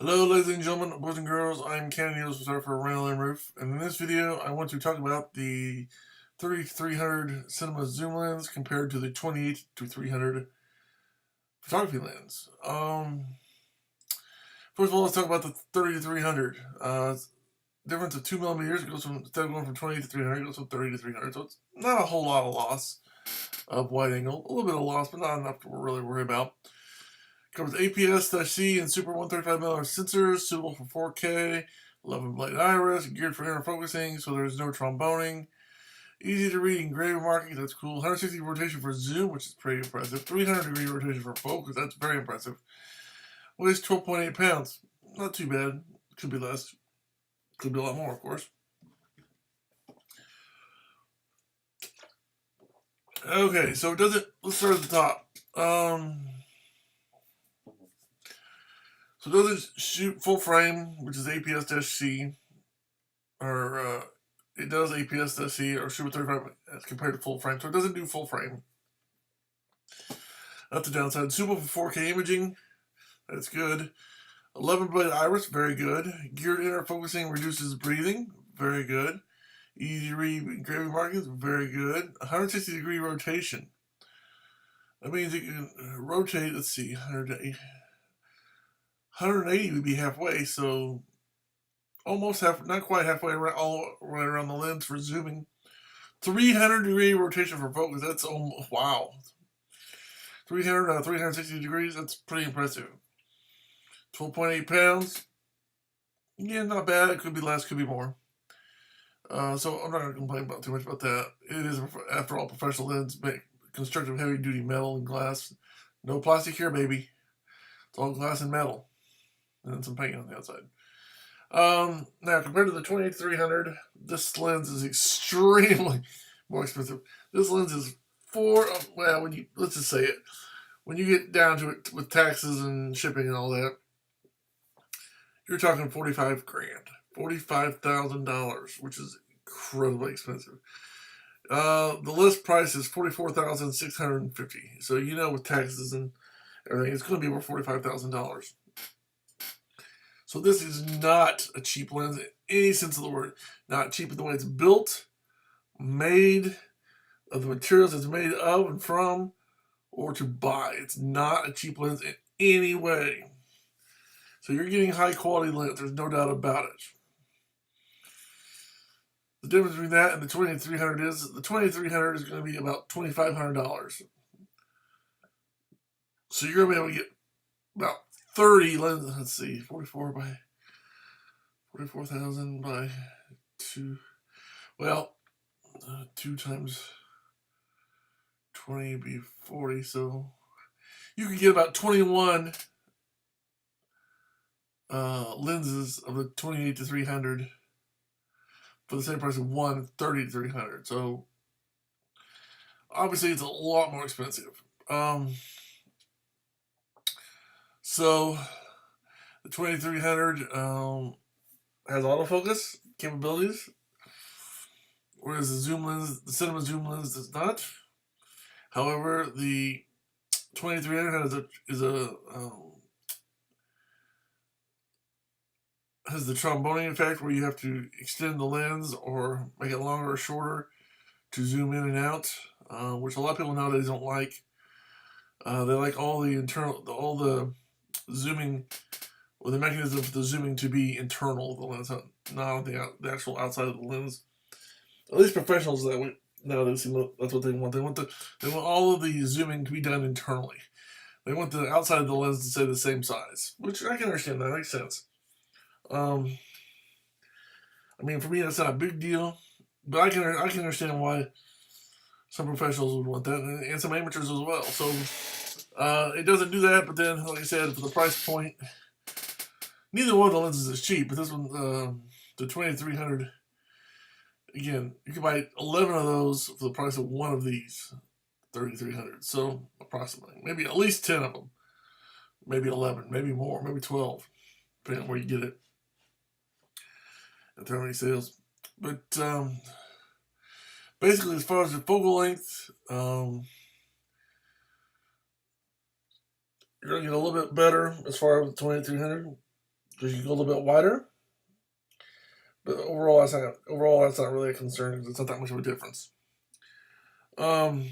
Hello ladies and gentlemen, boys and girls, I'm Canon photographer Randall M, and in this video I want to talk about the 30-300 cinema zoom lens compared to the 28-300 photography lens. First of all, let's talk about the 30-300. Difference of 2 millimeters. It goes from, instead of going from 28 to 300, it goes from 30 to 300, so it's not a whole lot of loss of wide angle. A little bit of loss, but not enough to really worry about. Covers APS-C and Super 135mm sensors, suitable for 4K, 11 blade iris, geared for inner focusing, so there's no tromboning. Easy to read engraving markings, that's cool. 160 rotation for zoom, which is pretty impressive. 300-degree rotation for focus, that's very impressive. Weighs 12.8 pounds, not too bad. Could be less, could be a lot more, of course. Okay, so let's start at the top. So it doesn't shoot full frame, which is APS-C, or it does APS-C or Super 35 as compared to full frame. So it doesn't do full frame. That's the downside. Suitable for 4K imaging, that's good. 11 blade iris, very good. Geared inner focusing reduces breathing, very good. Easy to read engraving markings, very good. 160-degree rotation. That means it can rotate, let's see, 180 would be halfway, so almost half, not quite halfway around, all right around the lens for zooming. 300-degree rotation for focus, that's almost, wow. 300 out of 360 degrees, that's pretty impressive. 12.8 pounds, yeah, not bad. It could be less, could be more. So I'm not going to complain about too much about that. It is, after all, professional lens, constructed of heavy-duty metal and glass. No plastic here, baby. It's all glass and metal. And then some paint on the outside. Now, compared to the 28-300, this lens is extremely more expensive. This lens is well, let's just say it. When you get down to it with taxes and shipping and all that, you're talking 45 grand. $45,000, which is incredibly expensive. The list price is $44,650. So with taxes and everything, it's going to be over $45,000. So this is not a cheap lens in any sense of the word. Not cheap in the way it's built, made, of the materials it's made of and from, or to buy. It's not a cheap lens in any way. So you're getting high quality lens, there's no doubt about it. The difference between that and the 28-300 is the 28-300 is going to be about $2,500. So you're going to be able to get about 30 lenses. Let's see, 44,000 by 2. Well, 2 times 20 would be 40. So you can get about 21 lenses of the 28-300 for the same price of one 30-300. So obviously it's a lot more expensive. So the 2300 has autofocus capabilities, whereas the zoom lens, the cinema zoom lens, does not. However, the 2300 has the tromboning effect, where you have to extend the lens or make it longer or shorter to zoom in and out, which a lot of people nowadays don't like. They like all the zooming, or the mechanism for the zooming to be internal of the lens, not on the actual outside of the lens. At least professionals nowadays, that's what they want. They want all of the zooming to be done internally. They want the outside of the lens to stay the same size, which I can understand. That makes sense. I mean, for me, that's not a big deal, but I can understand why some professionals would want that, and some amateurs as well. So it doesn't do that, but then, like I said, for the price point, neither one of the lenses is cheap. But this one, the 2300, again, you can buy 11 of those for the price of one of these 3300. So approximately, maybe at least 10 of them, maybe 11, maybe more, maybe 12, depending on where you get it. If there are any sales, but basically, as far as the focal length, you're gonna get a little bit better as far as the 2300. because you can go a little bit wider. But overall, that's not really a concern because it's not that much of a difference. The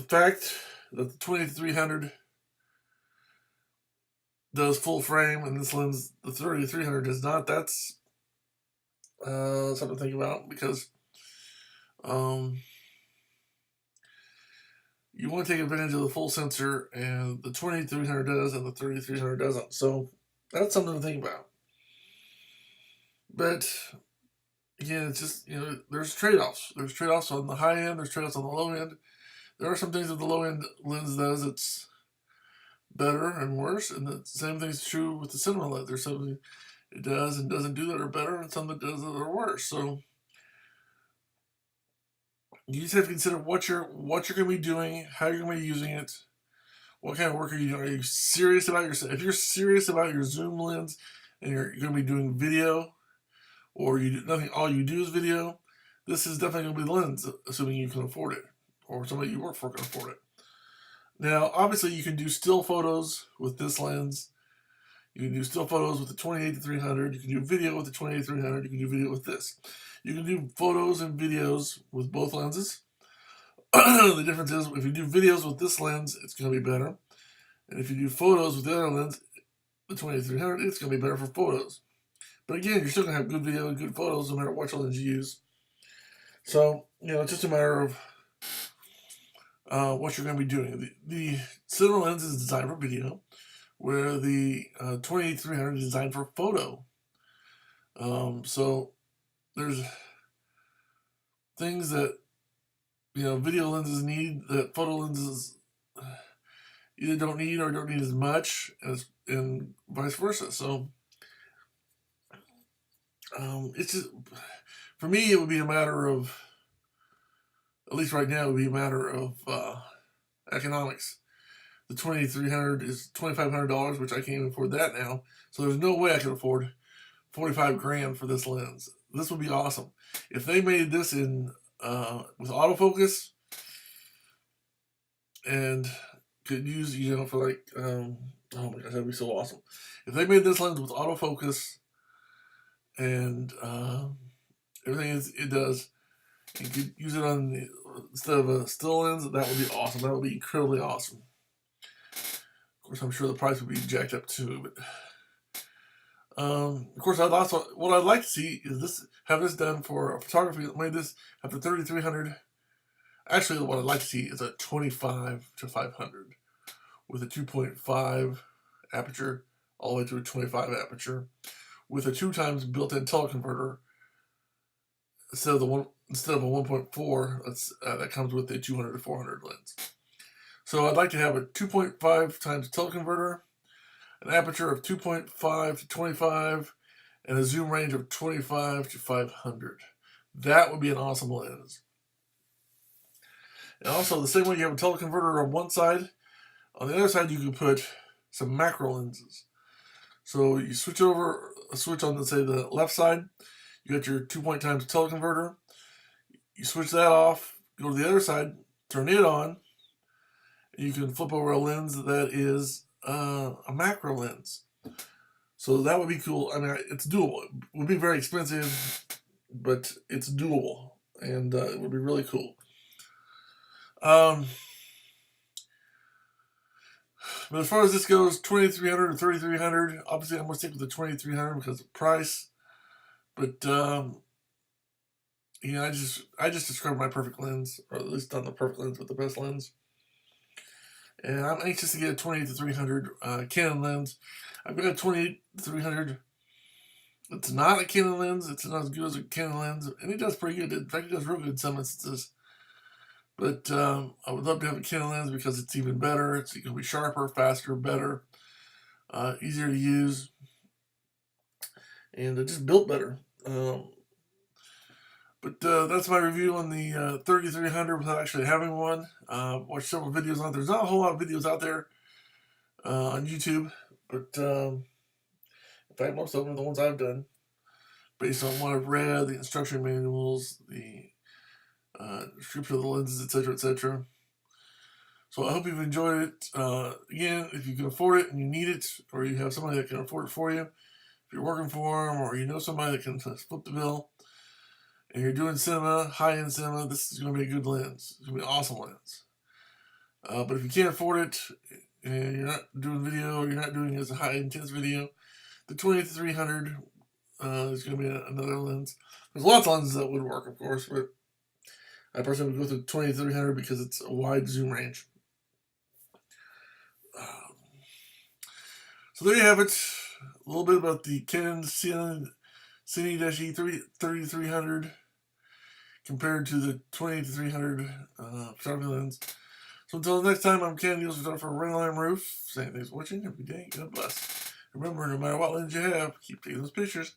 fact that the 2300 does full frame and this lens, the 30-300 does not, that's something to think about, because you want to take advantage of the full sensor, and the 2300 does and the 30-300 doesn't. So that's something to think about. But again, it's just, there's trade-offs. There's trade-offs on the high end, there's trade-offs on the low end. There are some things that the low end lens does that's better and worse, and the same thing's true with the cinema lens. There's something it does and doesn't do that are better, and some that does that are worse. So you just have to consider what you're going to be doing, how you're going to be using it, what kind of work are you doing. Are you serious about if you're serious about your zoom lens and you're going to be doing video, or all you do is video, this is definitely going to be the lens, assuming you can afford it, or somebody you work for can afford it. Now, obviously, you can do still photos with this lens. You can do still photos with the 28-300. You can do video with the 28-300. You can do video with this. You can do photos and videos with both lenses. The difference is, if you do videos with this lens, it's going to be better. And if you do photos with the other lens, the 28-300, it's going to be better for photos. But again, you're still going to have good video and good photos no matter what lens you use. So, it's just a matter of what you're going to be doing. The cinema lens is designed for video, where the 28-300 is designed for photo. So there's things that video lenses need that photo lenses either don't need or don't need as much, and vice versa. So it's just, for me, it would be a matter of, at least right now, it would be a matter of economics. The 2300 is $2,500, which I can't even afford that now. So there's no way I could afford $45,000 for this lens. This would be awesome if they made this in with autofocus, and could use for like oh my gosh, that'd be so awesome if they made this lens with autofocus and everything it does. You could use it on instead of a still lens. That would be awesome. That would be incredibly awesome. Of course, I'm sure the price would be jacked up too. But of course, what I'd like to see is have this done for a photography that made this have the 30-300. Actually, what I'd like to see is a 25-500 with a 2.5 aperture all the way to a 25 aperture with a 2x built-in teleconverter instead of a 1.4 that comes with a 200-400 lens. So I'd like to have a 2.5 times teleconverter, an aperture of 2.5 to 25, and a zoom range of 25 to 500. That would be an awesome lens. And also, the same way you have a teleconverter on one side, on the other side you can put some macro lenses. So you switch on the, say, the left side, you got your 2 times teleconverter. You switch that off, go to the other side, turn it on, and you can flip over a lens that is a macro lens. So that would be cool. I mean, it's doable. It would be very expensive, but it's doable, and it would be really cool. But as far as this goes, 2300 or 3300, obviously I'm going to stick with the 2300 because of price. But I just described my perfect lens, or at least not the perfect lens, but the best lens. And I'm anxious to get a 28-300 Canon lens. I've got a 28-300. It's not a Canon lens. It's not as good as a Canon lens, and it does pretty good. In fact, it does real good in some instances. But I would love to have a Canon lens because it's even better. It's going to be sharper, faster, better, easier to use, and just built better. But that's my review on the 30-300 without actually having one. Watched several videos on it. There's not a whole lot of videos out there on YouTube, but in fact, most of them are the ones I've done, based on what I've read, the instruction manuals, the description of the lenses, etc., etc. So I hope you've enjoyed it. Again, if you can afford it and you need it, or you have somebody that can afford it for you, if you're working for them, or you know somebody that can split the bill, and you're doing cinema, high-end cinema, this is going to be a good lens. It's going to be an awesome lens. But if you can't afford it, and you're not doing video, or you're not doing as a high-intense video, the 20-300 is going to be another lens. There's lots of lenses that would work, of course, but I personally would go with the 20-300 because it's a wide zoom range. So there you have it. A little bit about the Canon Cine-E 30-300 compared to the 20-300 photography lens. So until next time, I'm Canon U.S.A. photographer Randall M. Rueff, saying thanks for watching every day. God bless. Remember, no matter what lens you have, keep taking those pictures.